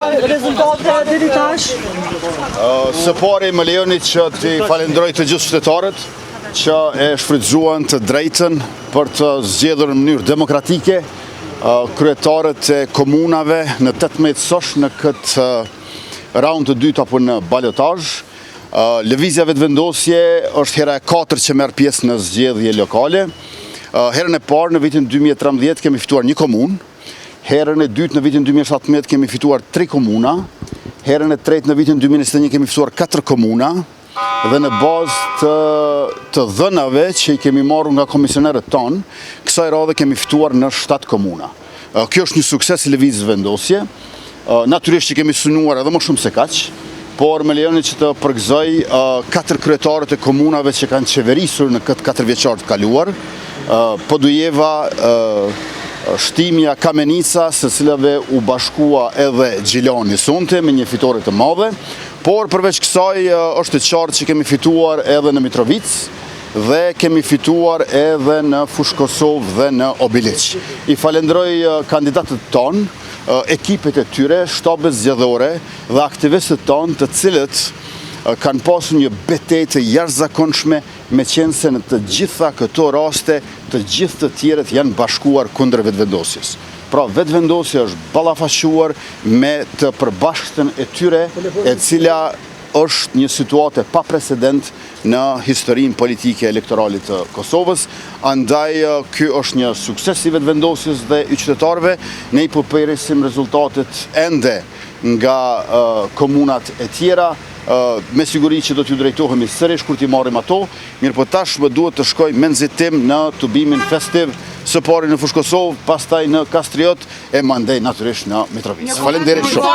Rezultate deri tash? Së pari më lejoni që t'i falenderoj të gjithë qytetarët që e shfrytzuan të drejtën për të zgjedhur në mënyrë demokratike kryetarët e komunave në 18 sosh në këtë raund të dytë apo në balotazh. Lëvizja vetëvendosje është hera e 4 që merr pjesë në zgjedhje lokale. Herën e parë në vitin 2013 kemi fituar një komunë. Herën e dytë në vitin 2017 kemi fituar 3 komuna, herën e tretë në vitin 2021 kemi fituar 4 komuna, dhe në bazë të dhënave që i kemi marrë nga komisionerët tonë, kësaj radhe kemi fituar në 7 komuna. Kjo është një sukses i lëvizjes vendosje, natyrisht që kemi synuar edhe më shumë se kaq, por me lejoni që të përgëzoj 4 kryetarët e komunave që kanë qeverisur në këtë 4 vjeçar të kaluar, Podujeva, Shtimja, Kamenica, së cilave u bashkua edhe Gjilani sonte me një fitore të madhe, por përveç kësaj është e qartë që kemi fituar edhe në Mitrovic dhe kemi fituar edhe në Fushë Kosovë dhe në Obiliq. I falenderoj kandidatët tonë, ekipet e tyre, shtabet zgjedhore dhe aktivistët tonë të cilët kanë pasur një betejë të jashtëzakonshme, meqense në të gjitha këto raste, të gjithë të tjerët janë bashkuar kundër vetëvendosjes. Pra vetëvendosja është ballafaqur me të përbashkëtën e tyre, e cila është një situatë pa precedent në historinë politike elektorale të Kosovës. Andaj ky është një sukses i vetëvendosjes dhe i qytetarëve. Ne i përpresim rezultatet ende nga komunat e tjera. Me siguri që do t'ju drejtohemi sërish kur t'i marrim ato, mirë po tashmë duhet të shkoj me nxitim në tubimin festiv, së pari në Fushë Kosovë, pastaj në Kastriot e mandej natyrisht në Mitrovic. Faleminderit shumë.